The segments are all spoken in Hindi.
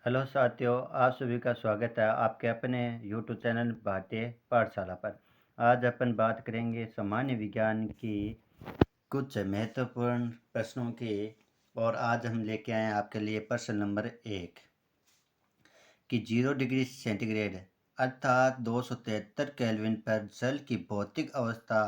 हेलो साथियों, आप सभी का स्वागत है आपके अपने यूट्यूब चैनल भारतीय पाठशाला पर। आज अपन बात करेंगे सामान्य विज्ञान की कुछ महत्वपूर्ण प्रश्नों की। और आज हम लेके आए हैं आपके लिए प्रश्न नंबर 1 कि 0 डिग्री सेंटीग्रेड अर्थात 273 केल्विन पर जल की भौतिक अवस्था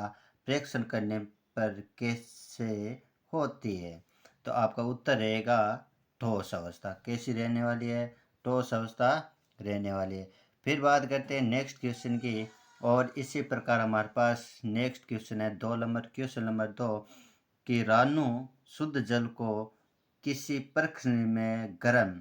प्रेक्षण करने पर कैसे होती है। तो आपका उत्तर रहेगा ठोस अवस्था। कैसी रहने वाली है? ठोस अवस्था रहने वाली है। फिर बात करते हैं नेक्स्ट क्वेश्चन की। और इसी प्रकार हमारे पास नेक्स्ट क्वेश्चन है क्वेश्चन नंबर 2 कि रानू शुद्ध जल को किसी प्रश्न में गर्म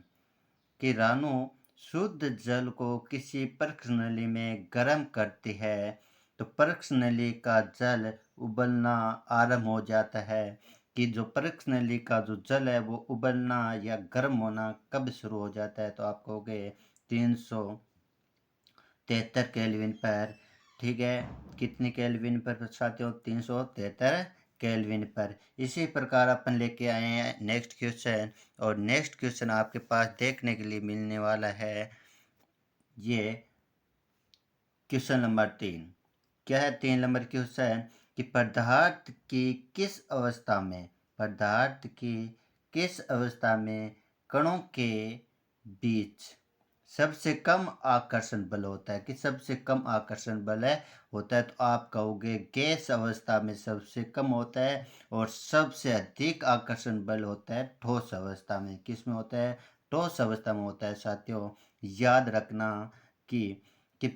कि रानू शुद्ध जल को किसी परख नली में गर्म करती है तो परख नली का जल उबलना आरंभ हो जाता है। कि जो परख नली का जो जल है वो उबलना या गर्म होना कब शुरू हो जाता है? तो आप कहोगे 373 केल्विन पर। ठीक है, कितने केल्विन पर साथियों? 373 केल्विन पर। इसी प्रकार अपन लेके आए हैं नेक्स्ट क्वेश्चन। और नेक्स्ट क्वेश्चन आपके पास देखने के लिए मिलने वाला है ये क्वेश्चन नंबर 3। क्या है 3 नंबर क्वेश्चन कि पदार्थ की किस अवस्था में कणों के बीच सबसे कम आकर्षण बल होता है? कि सबसे कम आकर्षण बल होता है? तो आप कहोगे गैस अवस्था में सबसे कम होता है और सबसे अधिक आकर्षण बल होता है ठोस अवस्था में। किस में होता है? ठोस अवस्था में होता है साथियों। याद रखना कि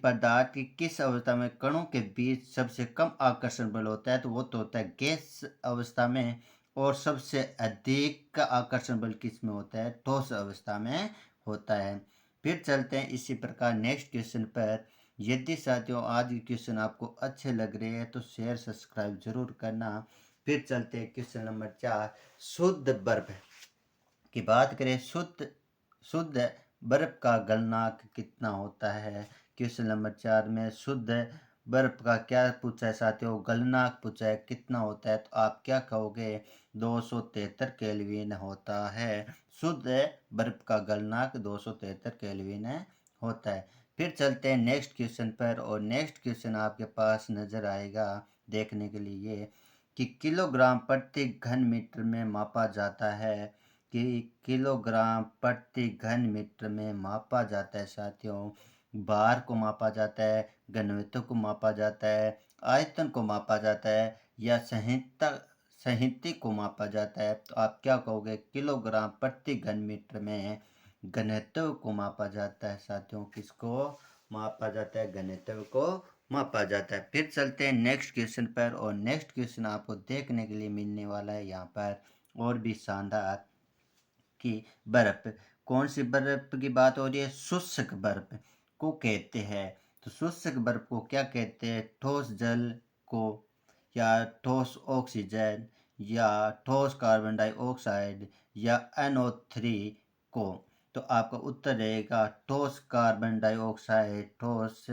पदार्थ की किस अवस्था में कणों के बीच सबसे कम आकर्षण बल होता है? तो वो तो होता है गैस अवस्था में। और सबसे अधिक आकर्षण बल किस में होता है? ठोस अवस्था में होता है। फिर चलते हैं इसी प्रकार नेक्स्ट क्वेश्चन पर। यदि साथियों आज के क्वेश्चन आपको अच्छे लग रहे हैं तो शेयर सब्सक्राइब जरूर करना। फिर चलते हैं क्वेश्चन नंबर 4। शुद्ध बर्फ की बात करें, शुद्ध बर्फ का गलनांक कितना होता है? क्वेश्चन नंबर 4 में शुद्ध बर्फ का क्या पूछा है साथियों? गलनांक पूछा है, कितना होता है? तो आप क्या कहोगे? 273 केल्विन होता है। शुद्ध बर्फ का गलनांक 273 केल्विन होता है। फिर चलते हैं नेक्स्ट क्वेश्चन पर। और नेक्स्ट क्वेश्चन आपके पास नजर आएगा देखने के लिए कि किलोग्राम प्रति घन मीटर में मापा जाता है। कि किलोग्राम प्रति घन मीटर में मापा जाता है साथियों। भार को मापा जाता है, घनत्व को मापा जाता है, आयतन को मापा जाता है या संहति को मापा जाता है? तो आप क्या कहोगे? किलोग्राम प्रति घन मीटर में घनत्व को मापा जाता है साथियों। किसको मापा जाता है? घनत्व को मापा जाता है। फिर चलते हैं नेक्स्ट क्वेश्चन पर। और नेक्स्ट क्वेश्चन आपको देखने के लिए मिलने वाला है यहाँ पर और भी शानदार कि बर्फ, कौन सी बर्फ की बात हो रही है? शुष्क बर्फ को कहते हैं। तो शुष्क बर्फ को क्या कहते हैं? ठोस जल को या ठोस ऑक्सीजन या ठोस कार्बन डाइऑक्साइड या NO3 को? तो आपका उत्तर रहेगा ठोस कार्बन डाइऑक्साइड। ठोस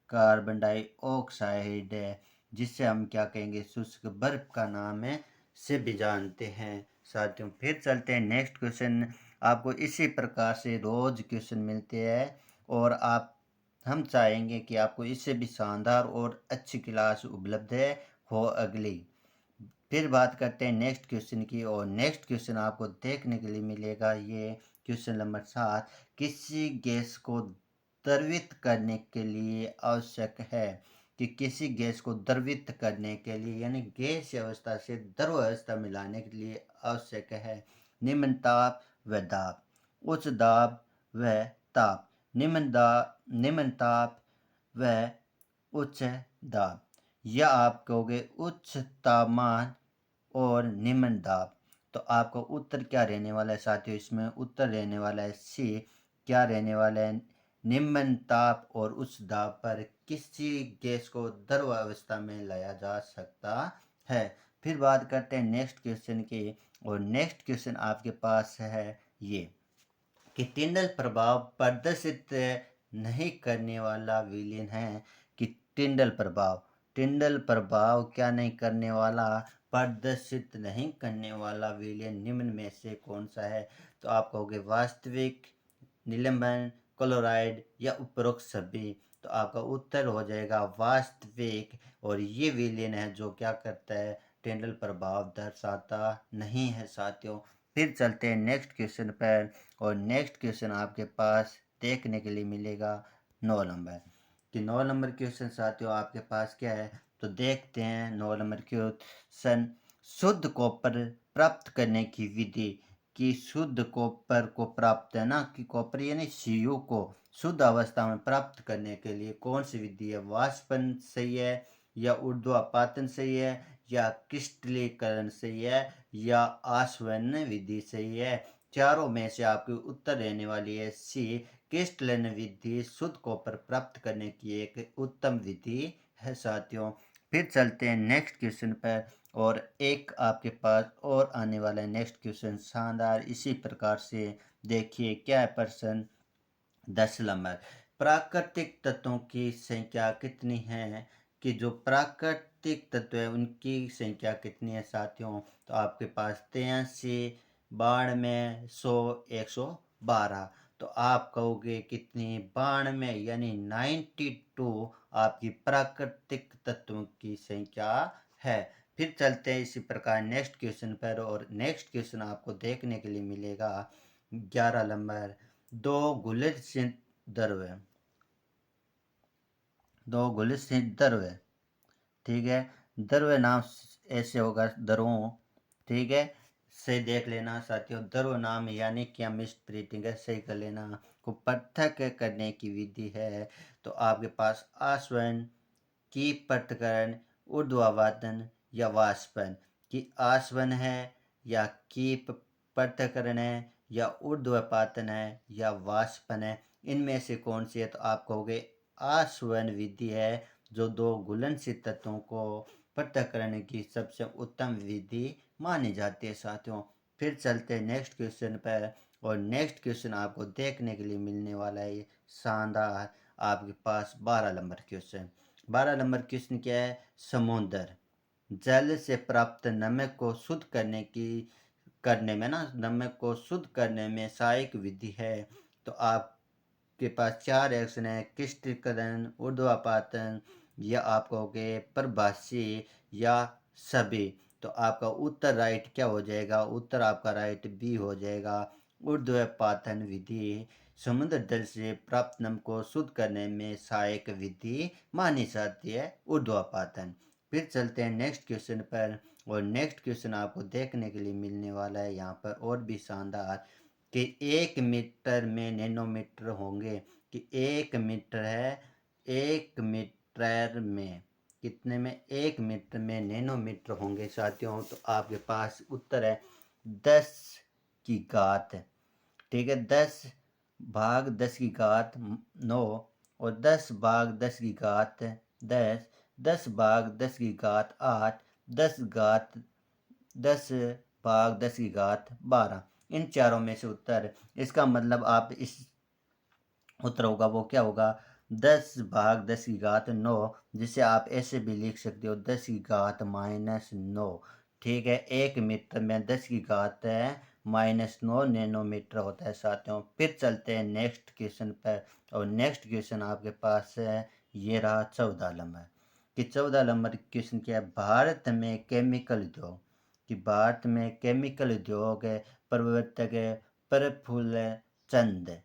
कार्बन डाइऑक्साइड है जिससे हम क्या कहेंगे? शुष्क बर्फ का नाम है से भी जानते हैं साथियों। फिर चलते हैं नेक्स्ट क्वेश्चन। आपको इसी प्रकार से रोज क्वेश्चन मिलते हैं और हम चाहेंगे कि आपको इससे भी शानदार और अच्छी क्लास उपलब्ध हो अगली। फिर बात करते हैं नेक्स्ट क्वेश्चन की। और नेक्स्ट क्वेश्चन आपको देखने के लिए मिलेगा ये क्वेश्चन नंबर 7। किसी गैस को द्रवित करने के लिए आवश्यक है कि किसी गैस को द्रवित करने के लिए यानी गैस अवस्था से द्रव अवस्था में लाने के लिए आवश्यक है निम्न ताप व दाब, उच्च दाब व ताप। निम्न ताप व उच्च दाब या आप कहोगे उच्च तापमान और निम्न दाब। तो आपका उत्तर क्या रहने वाला है साथियों? इसमें उत्तर रहने वाला है सी। क्या रहने वाला है? निम्न ताप और उच्च दाब पर किसी गैस को द्रव अवस्था में लाया जा सकता है। फिर बात करते हैं नेक्स्ट क्वेश्चन की। और नेक्स्ट क्वेश्चन आपके पास है ये कि टिंडल प्रभाव प्रदर्शित नहीं करने वाला विलयन है। कि टिंडल प्रभाव क्या नहीं करने वाला? प्रदर्शित नहीं करने वाला विलयन निम्न में से कौन सा है? तो आप कहोगे वास्तविक, निलंबन, क्लोराइड या उपरोक्त सभी। तो आपका उत्तर हो जाएगा वास्तविक। और ये विलेन है जो क्या करता है, टेंडल प्रभाव दर्शाता नहीं है साथियों। फिर चलते हैं नेक्स्ट क्वेश्चन पर। और नेक्स्ट क्वेश्चन आपके पास देखने के लिए मिलेगा 9 नंबर। कि 9 नंबर क्वेश्चन साथियों आपके पास क्या है, तो देखते हैं 9 नंबर क्वेश्चन। शुद्ध कॉपर प्राप्त करने की विधि। कि शुद्ध कॉपर को प्राप्त है ना, कि कॉपर यानी सीयू को शुद्ध अवस्था में प्राप्त करने के लिए कौन सी विधि है, वाष्पन सही है, या ऊर्ध्वापातन सही है, या क्रिस्टलीकरण सही है, या आसवन विधि सही है। चारों में से आपकी उत्तर रहने वाली है सी, क्रिस्टलन विधि शुद्ध कॉपर प्राप्त करने की एक उत्तम विधि है साथियों। फिर चलते हैं नेक्स्ट क्वेश्चन पर। और एक आपके पास और आने वाला है नेक्स्ट क्वेश्चन शानदार इसी प्रकार से। देखिए क्या है प्रश्न 10 नंबर। प्राकृतिक तत्वों की संख्या कितनी है। कि जो प्राकृतिक तत्व है उनकी संख्या कितनी है साथियों, तो आपके पास 83, 92, 100, 112। तो आप कहोगे कितनी, 92 यानी 92 आपकी प्राकृतिक तत्वों की संख्या है। फिर चलते हैं इसी प्रकार नेक्स्ट क्वेश्चन पर। और नेक्स्ट क्वेश्चन आपको देखने के लिए मिलेगा 11 नंबर। दो गुलित द्रव्य, दो गुलित द्रव्य, ठीक है, द्रव्य नाम ऐसे होगा द्रवों, ठीक है, सही देख लेना साथियों। द्रव नाम यानी कि हम मिस्ट प्रीटिंग है, सही कर लेना। को पृथक करने की विधि है, तो आपके पास आसवन की पृथक्करण, ऊर्ध्वाधन या वाष्पन। कि आसवन है, या की पृथक्करण है, या ऊर्ध्वपातन है, या वाष्पन है। इनमें से कौन सी है, तो आप कहोगे आसवन विधि है जो दो घुलनशील तत्वों को पृथक करने की सबसे उत्तम विधि मानी जाती है साथियों। फिर चलते हैं नेक्स्ट क्वेश्चन पर। और नेक्स्ट क्वेश्चन आपको देखने के लिए मिलने वाला है शानदार आपके पास 12 नंबर क्वेश्चन। 12 नंबर क्वेश्चन क्या है, समुद्र जल से प्राप्त नमक को शुद्ध करने में ना, नमक को शुद्ध करने में सहायक विधि है। तो आपके पास 4 एक्शन है, क्रिस्टलीकरण, ऊर्ध्वापातन, या आप कहोगे प्रभासी, या सभी। तो आपका उत्तर राइट क्या हो जाएगा, उत्तर आपका राइट बी हो जाएगा। ऊर्ध्वपातन विधि समुद्र जल से प्राप्त नमक को शुद्ध करने में सहायक विधि मानी जाती है, ऊर्ध्वपातन। फिर चलते हैं नेक्स्ट क्वेश्चन पर। और नेक्स्ट क्वेश्चन आपको देखने के लिए मिलने वाला है यहाँ पर और भी शानदार। कि 1 मीटर में नैनोमीटर होंगे। कि 1 मीटर है, 1 मीटर में कितने में, 1 मीटर में नैनोमीटर होंगे साथियों। तो आपके पास उत्तर है 10 की घात, ठीक है, 10 भाग 10 की घात 9, और 10 भाग 10 की घात 10, 10 भाग 10 की घात 8, 10 भाग 10 की घात 12। इन चारों में से उत्तर, इसका मतलब आप इस उत्तर होगा वो क्या होगा, 10 भाग 10 की घात 9, जिसे आप ऐसे भी लिख सकते हो 10 की घात -9। ठीक है, 1 मीटर में 10 की घात है -9 नैनोमीटर होता है साथियों। फिर चलते हैं नेक्स्ट क्वेश्चन पर। और नेक्स्ट क्वेश्चन आपके पास है, ये रहा 14 नंबर। कि 14 नंबर क्वेश्चन क्या है, भारत में केमिकल उद्योग। कि भारत में केमिकल उद्योग प्रवर्तक प्रफुल्ल चंद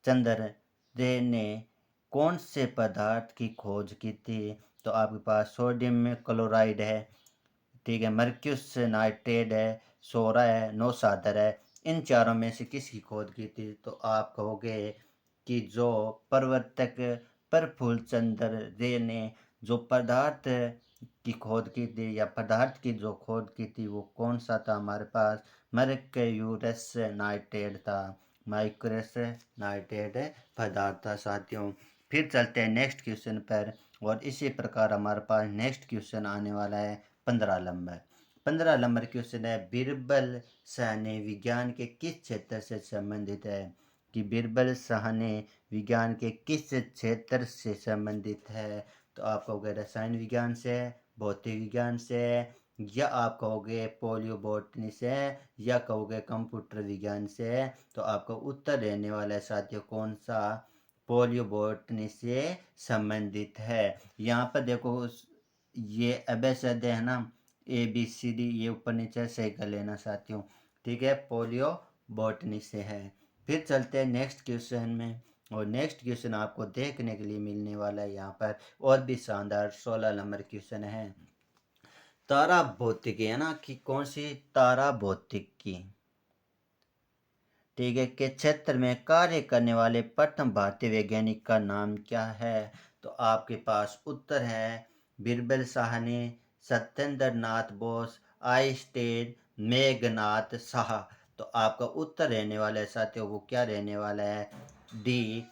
चंद्र रे ने कौन से पदार्थ की खोज की थी। तो आपके पास सोडियम क्लोराइड है, ठीक है, मर्क्यूस नाइट्रेट है, सोरा है, नौशादर है। इन चारों में से किसकी खोज की थी। तो आप कहोगे कि जो प्रवर्तक प्रफुल्ल चंद्र रे ने जो पदार्थ की खोज की थी, या पदार्थ की जो खोज की थी, वो कौन सा था हमारे पास, मर्क्यूरस नाइट्रेट था। मर्क्यूरस नाइट्रेट पदार्थ था साथियों। फिर चलते हैं नेक्स्ट क्वेश्चन पर। और इसी प्रकार हमारे पास नेक्स्ट क्वेश्चन आने वाला है 15 नंबर। 15 नंबर क्वेश्चन है, बीरबल साहनी विज्ञान के किस क्षेत्र से संबंधित है। कि बीरबल साहनी विज्ञान के किस क्षेत्र से संबंधित है। तो आप कहोगे रसायन विज्ञान से, भौतिक विज्ञान से, या आप कहोगे पोलियो बॉटनी से या कहोगे कंप्यूटर विज्ञान से, तो आपका उत्तर रहने वाला है साथियों कौन सा, पोलियो बॉटनी से संबंधित है। यहाँ पर देखो ये अबेसद है ना, ABCD, ये ऊपर नीचे सही कर लेना साथियों, ठीक है, पोलियो बॉटनी से है। फिर चलते हैं नेक्स्ट क्वेश्चन में, और नेक्स्ट क्वेश्चन आपको देखने के लिए मिलने वाला है यहाँ पर और भी शानदार 16 नंबर क्वेश्चन है। तारा भौतिकी है ना, कि कौन सी, तारा भौतिकी, ठीक है, के क्षेत्र में कार्य करने वाले प्रथम भारतीय वैज्ञानिक का नाम क्या है। तो आपके पास उत्तर है बिरबल साहनी, सत्येंद्र नाथ बोस, आइंस्टीन, मेघनाथ साहा। तो आपका उत्तर रहने वाला है साथियों वो क्या रहने वाला है, डी,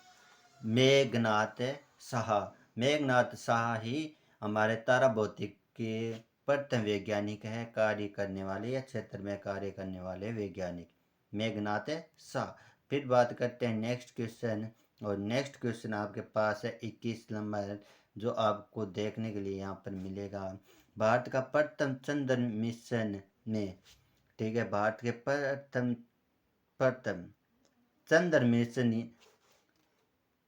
मेघनाथ साहा। मेघनाथ साहा ही हमारे तारा भौतिक के प्रथम वैज्ञानिक है, कार्य करने वाले या क्षेत्र में कार्य करने वाले वैज्ञानिक, मेघनाथ शाह। फिर बात करते हैं नेक्स्ट क्वेश्चन, और नेक्स्ट क्वेश्चन आपके पास है 21 नंबर, जो आपको देखने के लिए यहाँ पर मिलेगा। भारत का प्रथम चंद्र मिशन में, ठीक है, भारत के प्रथम प्रथम चंद्र मिशन,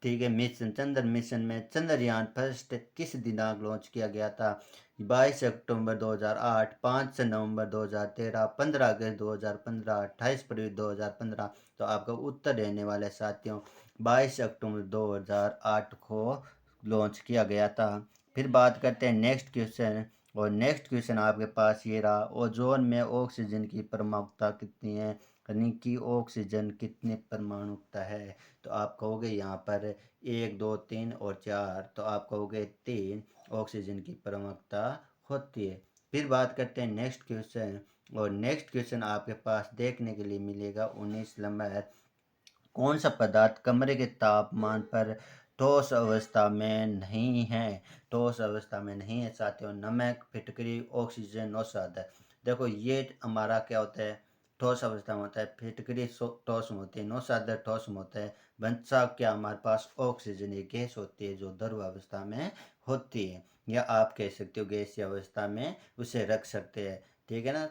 ठीक है, मिशन चंद्र मिशन में चंद्रयान फर्स्ट किस दिनांक लॉन्च किया गया था। 22 अक्टूबर 2008, 5 नवंबर 2013, 15 अगस्त 2015, 28 फरवरी 2015। तो आपका उत्तर रहने वाले साथियों 22 अक्टूबर 2008 को लॉन्च किया गया था। फिर बात करते हैं नेक्स्ट क्वेश्चन, और नेक्स्ट क्वेश्चन आपके पास ये रहा, ओजोन में ऑक्सीजन की परमाणुता कितनी है, यानी कि ऑक्सीजन कितने परमाणुता है। तो आप कहोगे यहाँ पर 1, 2, 3 और 4, तो आप कहोगे 3 ऑक्सीजन की परमाणुता होती है। फिर बात करते हैं नेक्स्ट क्वेश्चन, और नेक्स्ट क्वेश्चन आपके पास देखने के लिए मिलेगा 19 नंबर, कौन सा पदार्थ कमरे के तापमान पर ठोस अवस्था में नहीं है। ठोस अवस्था में नहीं है साथियों, नमक, फिटकरी, ऑक्सीजन, औषध। देखो ये हमारा क्या होता है, ठोस अवस्था में होता है, फिटकरी ठोस में होती है, नौसादा ठोस में होता है, बंसा क्या हमारे पास ऑक्सीजन एक गैस होती है जो द्रव अवस्था में होती है, या आप कह सकते हो गैसीय अवस्था में उसे रख सकते हैं, ठीक है ना।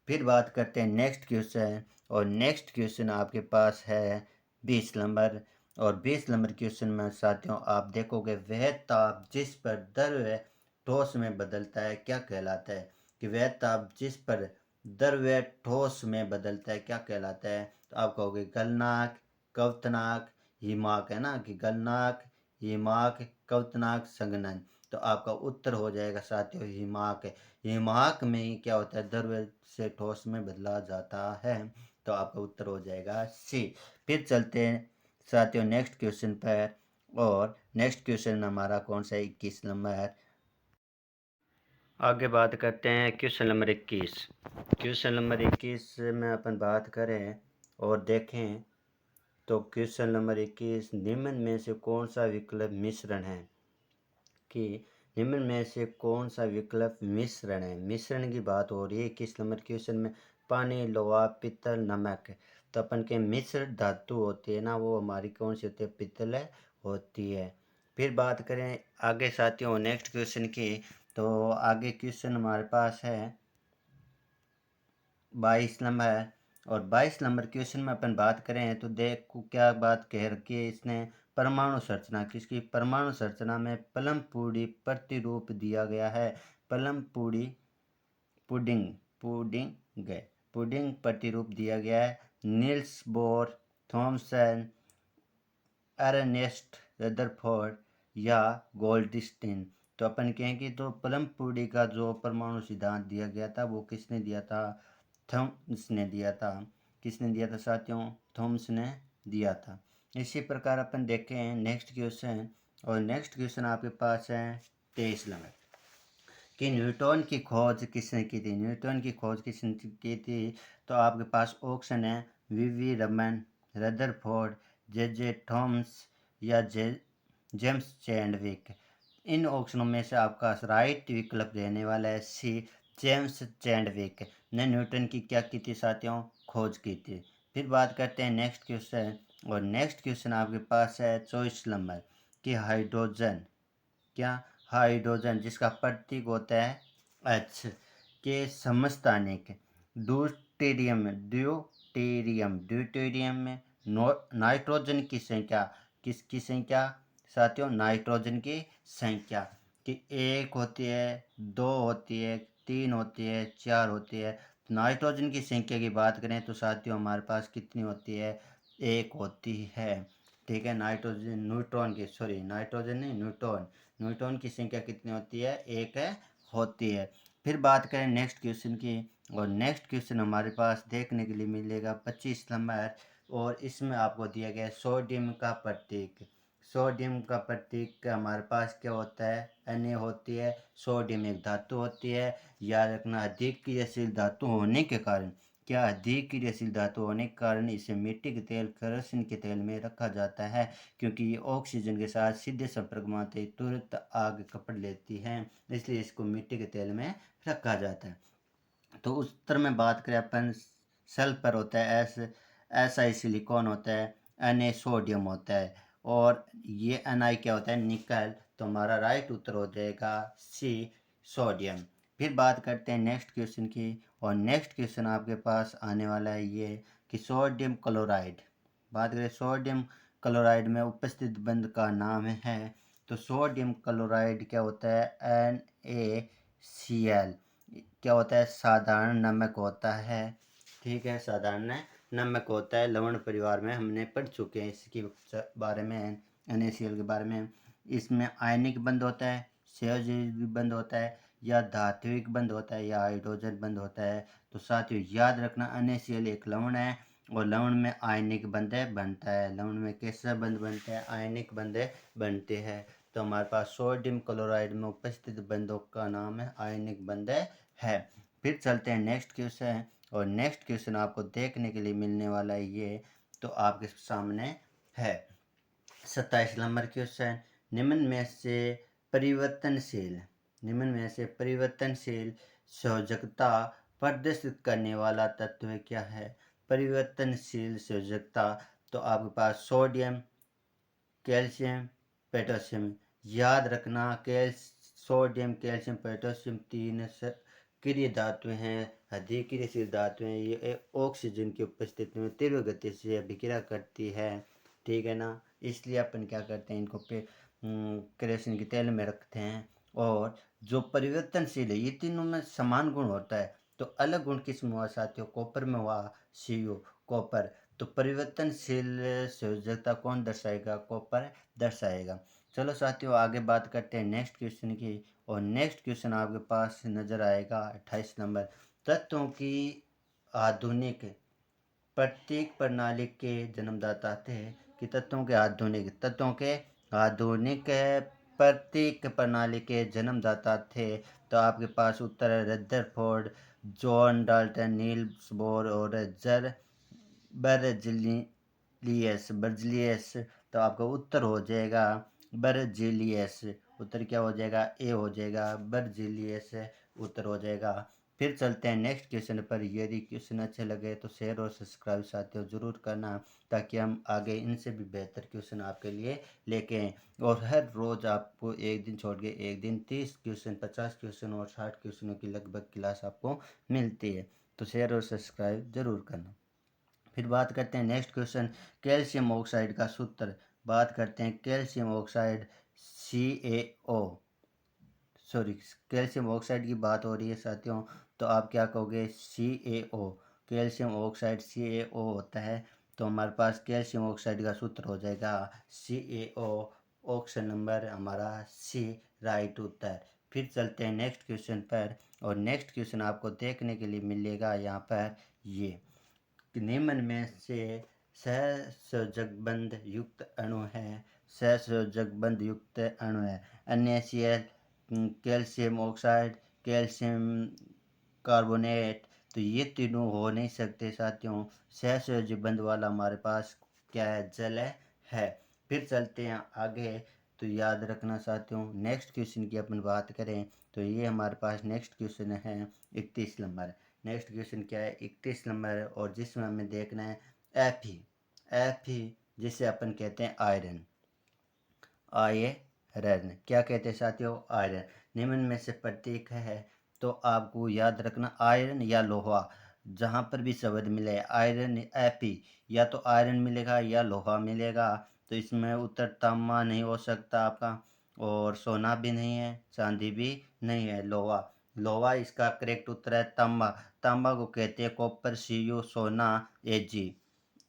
फिर बात करते हैं नेक्स्ट क्वेश्चन, और नेक्स्ट क्वेश्चन आपके पास है 20 नंबर, और 20 नंबर क्वेश्चन में साथियों आप देखोगे वह ताप जिस पर द्रव ठोस में बदलता है क्या कहलाता है, कि वह ताप जिस पर द्रव ठोस में बदलता है क्या कहलाता है। तो आप कहोगे गलनांक, क्वथनांक, हिमांक, है ना, कि गलनांक, हिमांक, क्वथनांक, संघनन। तो आपका उत्तर हो जाएगा साथियों हिमांक। हिमांक में क्या होता है, द्रव से ठोस में बदला जाता है। तो आपका उत्तर हो जाएगा सी। फिर चलते हैं साथियों नेक्स्ट क्वेश्चन पर, और नेक्स्ट क्वेश्चन हमारा कौन सा 21 नंबर। आगे बात करते हैं क्वेश्चन नंबर 21। क्वेश्चन नंबर 21 में अपन बात करें और देखें, तो क्वेश्चन नंबर 21, निम्न में से कौन सा विकल्प मिश्रण है, कि निम्न में से कौन सा विकल्प मिश्रण है। मिश्रण की बात हो रही है किस नंबर क्वेश्चन में, पानी, लोहा, पित्तल, नमक। तो अपन के मिश्र धातु होती है ना, वो हमारी कौन सी होती है, पित्तल होती है। फिर बात करें आगे साथियों नेक्स्ट क्वेश्चन की, तो आगे क्वेश्चन हमारे पास है 22 नंबर, और 22 नंबर क्वेश्चन में अपन बात करें तो देखो क्या बात कह रखी है इसने, परमाणु संरचना, किसकी परमाणु संरचना में प्लम पूड़ी प्रतिरूप दिया गया है। प्लम पूड़ी, पुडिंग, पुडिंग पुडिंग प्रतिरूप दिया गया है। Niels Bohr, Thomson, Ernest Rutherford या गोल्डस्टीन। तो अपन कहेंगे तो प्लम पूड़ी का जो परमाणु सिद्धांत दिया गया था वो किसने दिया था, थॉमस ने दिया था। किसने दिया था साथियों, थॉमस ने दिया था। इसी प्रकार अपन देखें नेक्स्ट क्वेश्चन, और नेक्स्ट क्वेश्चन आपके पास है 23 नंबर, कि न्यूटन की खोज किसने की थी। न्यूटन की खोज किसने की थी। तो आपके पास ऑप्शन है V Raman, Rutherford, J Thomas या जेम्स चैडविक। इन ऑप्शनों में से आपका राइट विकल्प रहने वाला है सी, जेम्स चैडविक ने न्यूटन की क्या की थी साथियों, खोज की थी। फिर बात करते हैं नेक्स्ट क्वेश्चन, और नेक्स्ट क्वेश्चन आपके पास है 24 नंबर, कि हाइड्रोजन, क्या, हाइड्रोजन जिसका प्रतीक होता है H, के समस्थानिक ड्यूटेरियम में नाइट्रोजन की संख्या, किसकी संख्या साथियों, नाइट्रोजन की संख्या कि 1 होती है, 2 होती है, 3 होती है, 4 होती है। नाइट्रोजन की संख्या की बात करें तो साथियों हमारे पास कितनी होती है, 1 होती है। ठीक है, नाइट्रोजन नहीं, न्यूट्रॉन की संख्या कितनी होती है, 1 होती है। फिर बात करें नेक्स्ट क्वेश्चन की, और नेक्स्ट क्वेश्चन हमारे पास देखने के लिए मिलेगा 25 नंबर, और इसमें आपको दिया गया है सोडियम का प्रतीक। सोडियम का प्रतीक हमारे पास क्या होता है, Na होती है। सोडियम एक धातु होती है, याद रखना। अधिक क्रियाशील धातु होने के कारण, क्या अधिक क्रियाशील धातु होने के कारण इसे मिट्टी के तेल, केरोसिन के तेल में रखा जाता है, क्योंकि ये ऑक्सीजन के साथ सीधे संपर्क में आते ही तुरंत आग पकड़ लेती है, इसलिए इसको मिट्टी के तेल में रखा जाता है। तो उस उत्तर में बात करें अपन, सल्फर होता है, SI सिलिकॉन होता है, Na सोडियम होता है, और ये Ni क्या होता है, निकल। तो हमारा राइट उत्तर हो जाएगा सी, सोडियम। फिर बात करते हैं नेक्स्ट क्वेश्चन की, और नेक्स्ट क्वेश्चन आपके पास आने वाला है ये कि सोडियम क्लोराइड। बात करें सोडियम क्लोराइड में उपस्थित बंध का नाम है, तो सोडियम क्लोराइड क्या होता है, NaCl। क्या होता है, साधारण नमक होता है। ठीक है, साधारण नमक होता है, लवण परिवार में हमने पढ़ चुके हैं इसके बारे में, NaCl के बारे में। इसमें आयनिक बंध होता है, सहयोजी बंध होता है, या धात्विक बंध होता है, या हाइड्रोजन बंध होता है। तो साथियों याद रखना, NaCl एक लवण है, और लवण में आयनिक बंध बनता है। लवण में कैसा बंध बनता है, आयनिक बंध बनते हैं। तो हमारे पास सोडियम क्लोराइड में उपस्थित बंधों का नाम है आयनिक बंध है। फिर चलते हैं नेक्स्ट क्वेश्चन, और नेक्स्ट क्वेश्चन आपको देखने के लिए मिलने वाला है ये, तो आपके सामने है 27 नंबर क्वेश्चन। निम्न में से परिवर्तनशील संयोजकता प्रदर्शित करने वाला तत्व क्या है। परिवर्तनशील संयोजकता, तो आपके पास सोडियम, कैल्शियम, पोटेशियम। याद रखना, सोडियम, कैल्शियम, पोटेशियम तीन सक्रिय धातु हैं, अधिक क्रियाशील धातु हैं। ये ऑक्सीजन की उपस्थिति में तीव्र गति से अभिक्रिया करती है। ठीक है ना, इसलिए अपन क्या करते हैं, इनको केरोसिन के तेल में रखते हैं। और जो परिवर्तनशील है, ये तीनों में समान गुण होता है, तो अलग गुण किस में हुआ साथियों, कॉपर में हुआ, CO कॉपर। तो परिवर्तनशील संयोजकता कौन दर्शाएगा, कॉपर दर्शाएगा। चलो साथियों आगे बात करते हैं नेक्स्ट क्वेश्चन की, और नेक्स्ट क्वेश्चन आपके पास नजर आएगा 28 नंबर। तत्वों की आधुनिक प्रत्येक प्रणाली के जन्मदाता थे, कि तत्वों के आधुनिक प्रत्येक प्रणाली के जन्मदाता थे। तो आपके पास उत्तर है Rutherford, John Dalton, Niels Bohr, और बर्जलियस। तो आपका उत्तर हो जाएगा बर्जिलियस। उत्तर क्या हो जाएगा, ए हो जाएगा, बर्जिलियस उत्तर हो जाएगा। फिर चलते हैं नेक्स्ट क्वेश्चन पर। यदि क्वेश्चन अच्छे लगे तो शेयर और सब्सक्राइब साथियों जरूर करना, ताकि हम आगे इनसे भी बेहतर क्वेश्चन आपके लिए लेके आएँ। और हर रोज़ आपको एक दिन छोड़ के एक दिन 30 क्वेश्चन, 50 क्वेश्चन और 60 क्वेश्चनों की लगभग क्लास आपको मिलती है, तो शेयर और सब्सक्राइब जरूर करना। फिर बात करते हैं नेक्स्ट क्वेश्चन, कैल्शियम ऑक्साइड का सूत्र। बात करते हैं calcium oxide, CaO, sorry, calcium oxide की बात हो रही है साथियों, तो आप क्या कहोगे, CaO। कैल्शियम ऑक्साइड CaO होता है। तो हमारे पास कैल्शियम ऑक्साइड का सूत्र हो जाएगा CaO। ऑप्शन नंबर हमारा C राइट उत्तर। फिर चलते हैं नेक्स्ट क्वेश्चन पर, और नेक्स्ट क्वेश्चन आपको देखने के लिए मिलेगा यहाँ पर ये, निम्न में से सहसंयोजकबंध युक्त अणु है, सहसंयोजकबंध युक्त अणु है NaCl, calcium oxide, calcium carbonate. तो ये तीनों हो नहीं सकते साथियों, सहसंयोजक बंध वाला हमारे पास क्या है, जल है। फिर चलते हैं आगे, तो याद रखना साथियों, नेक्स्ट क्वेश्चन की अपन बात करें तो ये हमारे पास नेक्स्ट क्वेश्चन है 31 नंबर। नेक्स्ट क्वेश्चन क्या है, 31 नंबर, और जिसमें हमें देखना है Fe जिसे अपन कहते हैं आयरन। आयरन क्या कहते हैं साथियों, आयरन। निम्न में से प्रत्येक है, तो आपको याद रखना आयरन या लोहा, जहाँ पर भी शब्द मिले आयरन एपी, या तो आयरन मिलेगा या लोहा मिलेगा। तो इसमें उत्तर तांबा नहीं हो सकता आपका, और सोना भी नहीं है, चांदी भी नहीं है, लोहा। लोहा इसका करेक्ट उत्तर है। तांबा, तांबा को कहते हैं कॉपर Cu, सोना Ag,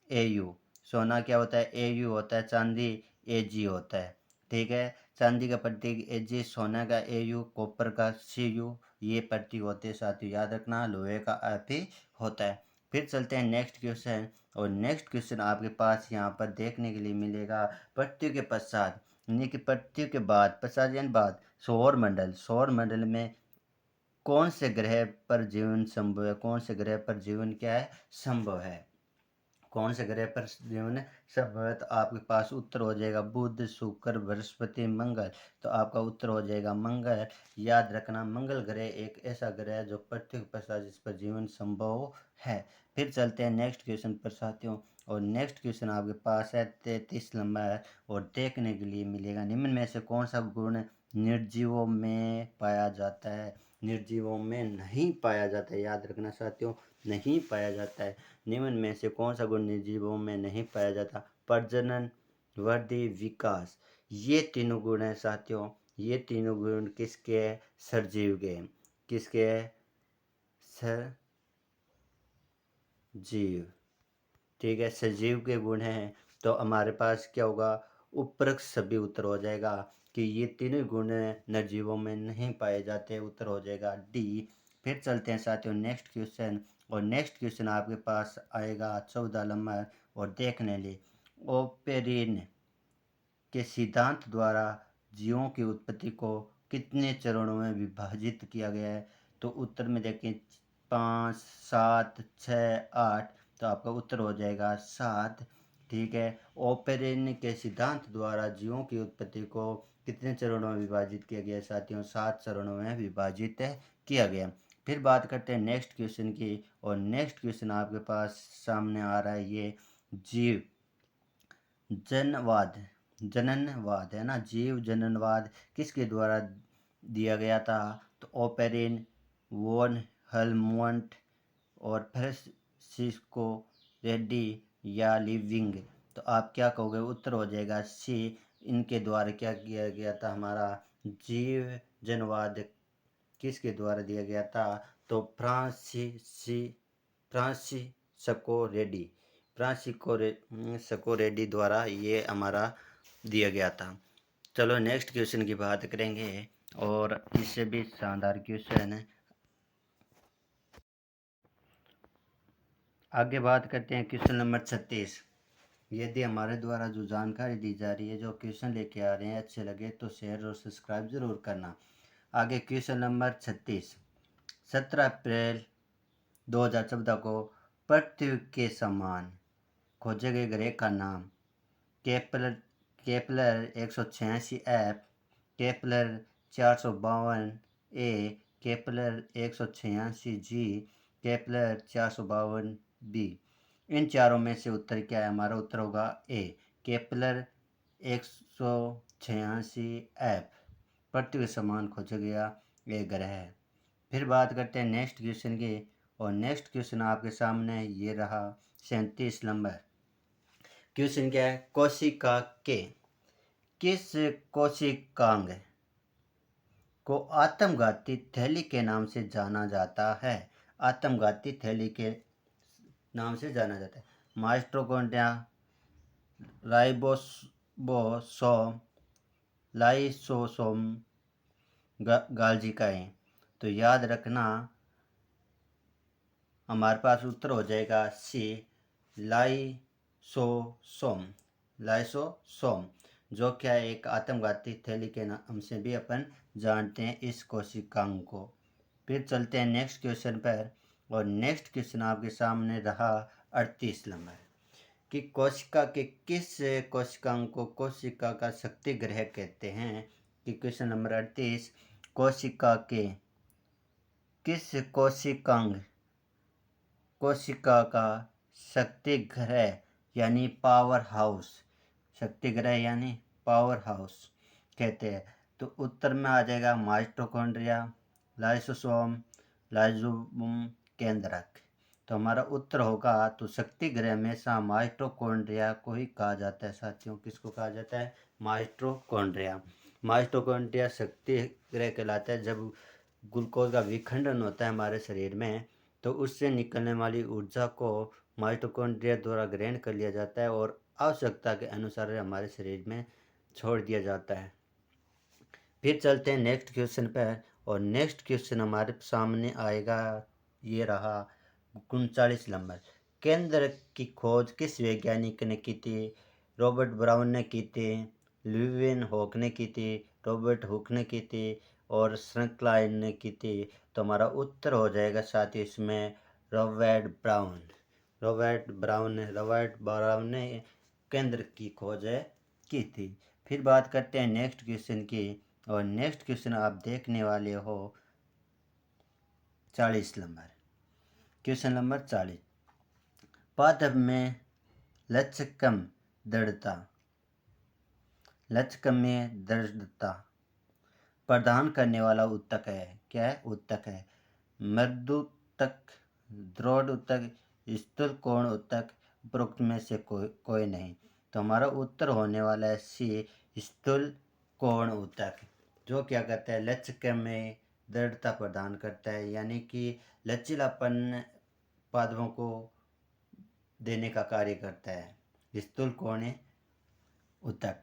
Au। सोना क्या होता है? Au होता है, चांदी Ag होता है। ठीक है, चांदी का प्रतीक Ag, सोना का Au, कॉपर का Cu, ये प्रतीक होते हैं साथियों, याद रखना। लोहे का Fe होता है। फिर चलते हैं नेक्स्ट क्वेश्चन, और नेक्स्ट क्वेश्चन आपके पास यहाँ पर देखने के लिए मिलेगा। पृथ्वी के पश्चात, यानी कि पृथ्वी के बाद, पश्चात यानी बाद, सौर मंडल, सौर मंडल में कौन से ग्रह पर जीवन संभव है? कौन से ग्रह पर जीवन क्या है? संभव है। कौन से ग्रह पर जीवन संभव है? तो आपके पास उत्तर हो जाएगा बुध, शुक्र, बृहस्पति, मंगल। तो आपका उत्तर हो जाएगा मंगल। याद रखना, मंगल ग्रह एक ऐसा ग्रह है जो पृथ्वी के पश्चात जिस पर जीवन संभव है। फिर चलते हैं नेक्स्ट क्वेश्चन पर साथियों, और नेक्स्ट क्वेश्चन आपके पास है 33 नंबर, और देखने के लिए मिलेगा निम्न में से कौन सा गुण निर्जीवों में पाया जाता है? निर्जीवों में नहीं पाया जाता है, याद रखना साथियों, नहीं पाया जाता है। निम्न में से कौन सा गुण निर्जीवों में नहीं पाया जाता? प्रजनन, वृद्धि, विकास, ये तीनों गुण हैं साथियों। ये तीनों गुण किसके हैं? सजीव के। किसके हैं? सजीव। ठीक है, सजीव के गुण हैं। तो हमारे पास क्या होगा? उपरोक्त सभी उत्तर हो जाएगा कि ये तीनों गुण निर्जीवों में नहीं पाए जाते, उत्तर हो जाएगा डी। फिर चलते हैं साथियों नेक्स्ट क्वेश्चन, और नेक्स्ट क्वेश्चन आपके पास आएगा 14 नंबर, और देखने लिए ओपेरिन के सिद्धांत द्वारा जीवों की उत्पत्ति को कितने चरणों में विभाजित किया गया है? तो उत्तर में देखें 5, 7, 6, 8। तो आपका उत्तर हो जाएगा 7। ठीक है, ओपेरिन के सिद्धांत द्वारा जीवों की उत्पत्ति को कितने चरणों में विभाजित किया गया साथियों? 7 चरणों में विभाजित किया गया। फिर बात करते हैं नेक्स्ट क्वेश्चन की, और नेक्स्ट क्वेश्चन आपके पास सामने आ रहा है, ये जीव जनवाद, जननवाद है ना, जीव जननवाद किसके द्वारा दिया गया था? तो ओपेरिन, वोन हेलमोंट, और फ्रांसिस्को रेड्डी, या लिविंग। तो आप क्या कहोगे? उत्तर हो जाएगा सी। इनके द्वारा क्या किया गया था? हमारा जीव जनवाद किसके द्वारा दिया गया था? तो फ्रांसिस्को रेड्डी, फ्रांसिस्को रेड्डी द्वारा ये हमारा दिया गया था। चलो नेक्स्ट क्वेश्चन की बात करेंगे, और इससे भी शानदार क्वेश्चन है। आगे बात करते हैं क्वेश्चन नंबर 36। यदि हमारे द्वारा जो जानकारी दी जा रही है, जो क्वेश्चन लेके आ रहे हैं, अच्छे लगे तो शेयर और सब्सक्राइब जरूर करना। आगे क्वेश्चन नंबर 36। 17 अप्रैल 2014 को पृथ्वी के समान खोजे गए ग्रह का नाम? केपलर केपलर 186 एफ, केपलर 452 ए, केपलर 186 जी, केपलर 452 बी। इन चारों में से उत्तर क्या है? हमारा उत्तर होगा ए, केपलर 186 एफ, पृथ्वी के समान खोजा गया एक ग्रह है। फिर बात करते हैं नेक्स्ट क्वेश्चन की, और नेक्स्ट क्वेश्चन आपके सामने ये रहा 37 नंबर। क्वेश्चन क्या है? कोशिका के किस कोशिकांग को आत्मघाती थैली के नाम से जाना जाता है? आत्मघाती थैली के नाम से जाना जाता है। माइटोकॉन्ड्रिया, राइबोसोम, लाइसोसोम, गाल्जिकाएं। तो याद रखना, हमारे पास उत्तर हो जाएगा सी, लाइसोसोम। लाइसोसोम जो क्या है? एक आत्मघाती थैली के नाम से भी अपन जानते हैं इस कोशिकांग को। फिर चलते हैं नेक्स्ट क्वेश्चन पर, और नेक्स्ट क्वेश्चन आपके सामने रहा 38 नंबर, कि कोशिका के किस कोशिकांग को कोशिका का शक्ति ग्रह कहते हैं? कि क्वेश्चन नंबर 38, कोशिका के किस कोशिका का शक्ति ग्रह यानी पावर हाउस, शक्ति ग्रह यानी पावर हाउस कहते हैं? तो उत्तर में आ जाएगा माइटोकॉन्ड्रिया, लाइसोसोम, लाइजोसोम केंद्रक। तो हमारा उत्तर होगा, तो शक्ति ग्रह हमेशा माइटोकॉन्ड्रिया को ही कहा जाता है साथियों। किसको कहा जाता है? माइटोकॉन्ड्रिया। माइटोकॉन्ड्रिया शक्ति ग्रह कहलाता है। जब ग्लूकोज का विखंडन होता है हमारे शरीर में, तो उससे निकलने वाली ऊर्जा को माइटोकॉन्ड्रिया द्वारा ग्रहण कर लिया जाता है और आवश्यकता के अनुसार हमारे शरीर में छोड़ दिया जाता है। फिर चलते हैं नेक्स्ट क्वेश्चन पर, और नेक्स्ट क्वेश्चन हमारे सामने आएगा, ये रहा 39 नंबर। केंद्र की खोज किस वैज्ञानिक ने की थी? रॉबर्ट ब्राउन ने की थी, ल्यूविन हॉक ने की थी, रॉबर्ट हुक ने की थी और श्रृंखलाइन ने की थी। तो हमारा उत्तर हो जाएगा साथ ही इसमें रॉबर्ट ब्राउन। रॉबर्ट ब्राउन ने केंद्र की खोज की थी। फिर बात करते हैं नेक्स्ट क्वेश्चन की, और नेक्स्ट क्वेश्चन आप देखने वाले हो 40 नंबर। Question number 40। पादप में लक्ष्य कम दृढ़ता प्रदान करने वाला ऊतक है। क्या है? ऊतक है। मृदु ऊतक, दृढ़ ऊतक, स्थूल कोण ऊतक, उपरोक्त में से कोई नहीं। तो हमारा उत्तर होने वाला है सी, स्थूल कोण ऊतक, जो क्या करता है? लक्ष्य में दृढ़ता प्रदान करता है, यानी कि लचीलापन पादपों को देने का कार्य करता है स्थूल कोण ऊतक।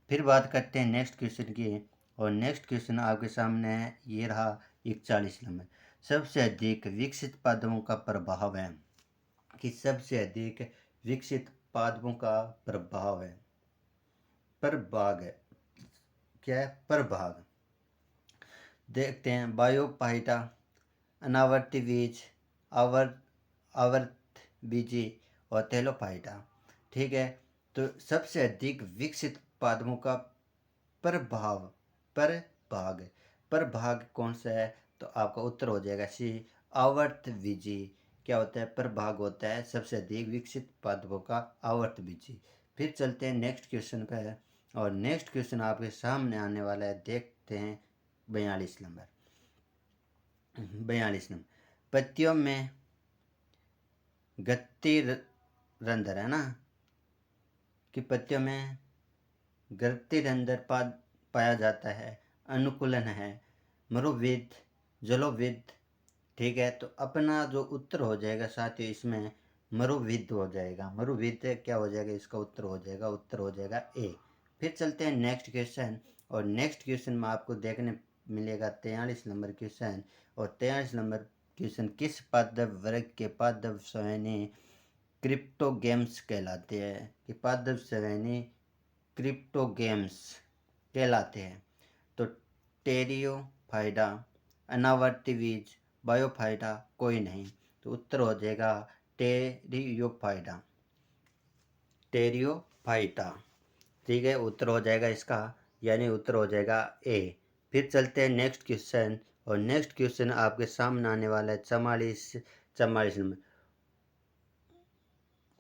फिर बात करते हैं नेक्स्ट क्वेश्चन की, और नेक्स्ट क्वेश्चन आपके सामने है, ये रहा 41 नंबर। सबसे अधिक विकसित पादपों का प्रभाव है। कि सबसे अधिक विकसित पादपों का प्रभाव है प्रभाग है। क्या है? प्रभाग। देखते हैं, बायोपाइटा, अनावर्ती बीज, आवर्त बीजी और तेलोपाइटा। ठीक है, तो सबसे अधिक विकसित पादपों का प्रभाग कौन सा है? तो आपका उत्तर हो जाएगा सी, आवर्त बीजी। क्या होता है? प्रभाग होता है सबसे अधिक विकसित पादपों का, आवर्त बीजी। फिर चलते हैं नेक्स्ट क्वेश्चन पर, और नेक्स्ट क्वेश्चन आपके सामने आने वाला है, देखते हैं 42 नंबर। पत्तियों में गति रंध्र है ना, कि पत्तियों में गति रंध्र पाया जाता है, अनुकूलन है, मरुविद, जलोविद। ठीक है, तो अपना जो उत्तर हो जाएगा साथियों इसमें मरुविद हो जाएगा। मरुविद क्या हो जाएगा? इसका उत्तर हो जाएगा ए। फिर चलते हैं नेक्स्ट क्वेश्चन, और नेक्स्ट क्वेश्चन में आपको देखने मिलेगा 43 नंबर क्वेश्चन। और 43 नंबर क्वेश्चन, किस पादप वर्ग के पादप श्रेणी क्रिप्टोगेम्स कहलाते हैं? कि पादप श्रेणी क्रिप्टोगेम्स कहलाते हैं। तो टेरियोफाइटा, अनावर्ती बीज, बायोफाइटा, कोई नहीं। तो उत्तर हो जाएगा टेरियोफाइटा। ठीक है, उत्तर हो जाएगा इसका, यानी उत्तर हो जाएगा ए। फिर चलते हैं नेक्स्ट क्वेश्चन, और नेक्स्ट क्वेश्चन आपके सामने आने वाला है 44 नंबर।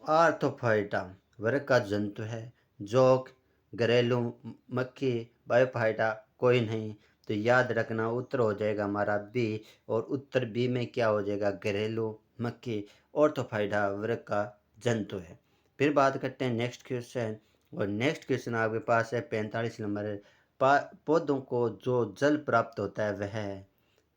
आर्थोफाइटा वर्ग का जंतु है। जोक, घरेलू मक्खी, बायोफाइटा, कोई नहीं। तो याद रखना, उत्तर हो जाएगा हमारा बी, और उत्तर बी में क्या हो जाएगा? घरेलू मक्खी ऑर्थोफाइटा वर्ग का जंतु है। फिर बात करते हैं नेक्स्ट क्वेश्चन, और नेक्स्ट क्वेश्चन आपके पास है 45 नंबर। पौधों को जो जल प्राप्त होता है वह है।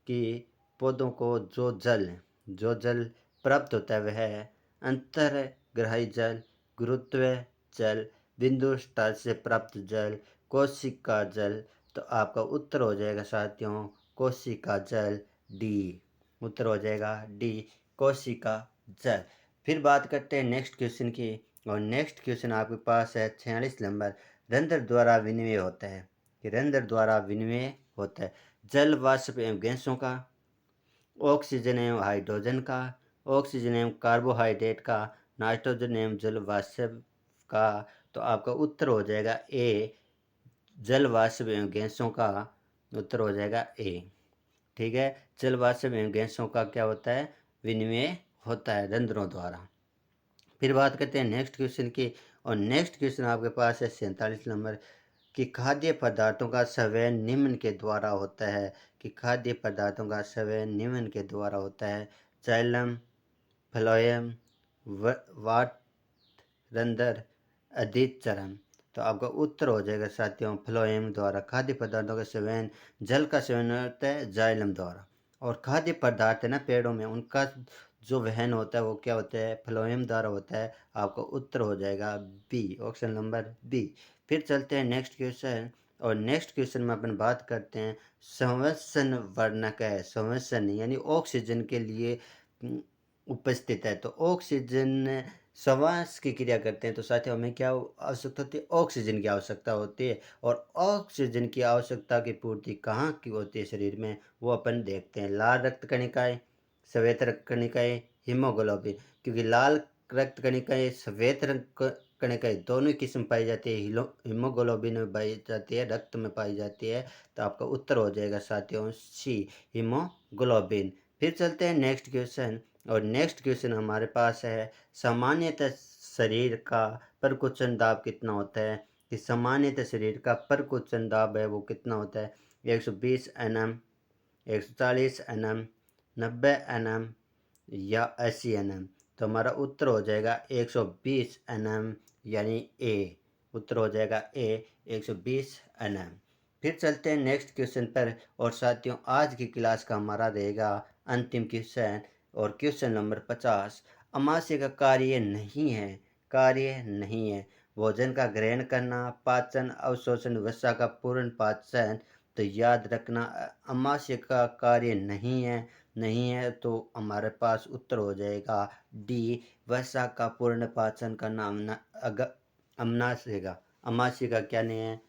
कि पौधों को जो जल प्राप्त होता है वह है अंतर्ग्राही जल, गुरुत्व जल, बिंदु स्तर से प्राप्त जल, कोशिका जल। तो आपका उत्तर हो जाएगा साथियों कोशिका जल, डी। उत्तर हो जाएगा डी, कोशिका जल। फिर बात करते हैं नेक्स्ट क्वेश्चन की, और नेक्स्ट क्वेश्चन आपके पास है 46 नंबर। रंध्र द्वारा विनिमय होता है। कि रंध्र द्वारा विनिमय होता है जल, वाष्प एवं गैसों का, ऑक्सीजन एवं हाइड्रोजन का, ऑक्सीजन एवं कार्बोहाइड्रेट का, नाइट्रोजन एवं जल वाष्प का। तो आपका उत्तर हो जाएगा ए, जल, वाष्प एवं गैसों का। उत्तर हो जाएगा ए। ठीक है, जल, वाष्प एवं गैसों का क्या होता है? विनिमय होता है रंध्रों द्वारा। फिर बात करते हैं नेक्स्ट क्वेश्चन की, और नेक्स्ट क्वेश्चन आपके पास है 47 नंबर। कि खाद्य पदार्थों का सेवन निम्न के द्वारा होता है, कि खाद्य पदार्थों का सेवन निम्न के द्वारा होता है। जाइलम, फ्लोएम, वाट, रंध्र, अधिचरण। तो आपका उत्तर हो जाएगा साथियों फ्लोएम द्वारा। खाद्य पदार्थों का सेवन, जल का सेवन होता है जाइलम द्वारा। और खाद्य पदार्थ है ना पेड़ों में, उनका जो वहन होता है वो क्या होता है, फ्लोएम द्वारा होता है। आपका उत्तर हो जाएगा बी, ऑप्शन नंबर बी। फिर चलते हैं नेक्स्ट क्वेश्चन। और नेक्स्ट क्वेश्चन में अपन बात करते हैं संवसन वर्णक है। संवसन यानी ऑक्सीजन के लिए उपस्थित है। तो ऑक्सीजन श्वास की क्रिया करते हैं, तो साथियों हमें क्या आवश्यकता होती है, ऑक्सीजन की आवश्यकता होती है। और ऑक्सीजन की आवश्यकता की पूर्ति कहाँ की होती है शरीर में, वो अपन देखते हैं। लाल रक्त कणिकाएं, श्वेत रक्त कणिकाएं, हीमोग्लोबिन। क्योंकि लाल रक्त कणिकाएं, श्वेत रक्त कणिकाएं दोनों किस्म पाई जाती है। हीमोग्लोबिन में पाई जाती है, रक्त में पाई जाती है। तो आपका उत्तर हो जाएगा साथियों सी, हीमोग्लोबिन। फिर चलते हैं नेक्स्ट क्वेश्चन। और नेक्स्ट क्वेश्चन हमारे पास है सामान्यतः शरीर का परकुंचन दाब कितना होता है। कि सामान्यतः शरीर का परकुंचन दाब है वो कितना होता है, 120 एनएम, 140 एनएम, 90 एनएम या 80 एनएम। तो हमारा उत्तर हो जाएगा 120 एनएम, यानी ए। उत्तर हो जाएगा ए, 120 एनएम। फिर चलते हैं नेक्स्ट क्वेश्चन पर। और साथियों आज की क्लास का हमारा रहेगा अंतिम क्वेश्चन, और क्वेश्चन नंबर 50। अमाशय का कार्य नहीं है, कार्य नहीं है। भोजन का ग्रहण करना, पाचन, अवशोषण, वसा का पूर्ण पाचन। तो याद रखना अमाशय का कार्य नहीं है, नहीं है। तो हमारे पास उत्तर हो जाएगा डी, वसा का पूर्ण पाचन करना। अमनाशय का, अमाशय का क्या नहीं है,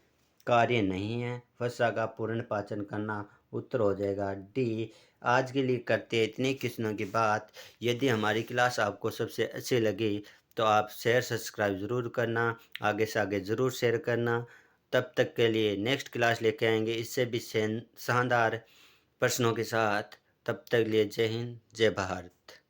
कार्य नहीं है। वसा का पूर्ण पाचन करना। उत्तर हो जाएगा डी। आज के लिए करते हैं इतने क्वेश्चनों की बात। यदि हमारी क्लास आपको सबसे अच्छी लगी तो आप शेयर सब्सक्राइब ज़रूर करना, आगे से आगे ज़रूर शेयर करना। तब तक के लिए नेक्स्ट क्लास लेके आएंगे इससे भी शानदार प्रश्नों के साथ। तब तक के लिए जय हिंद, जय भारत।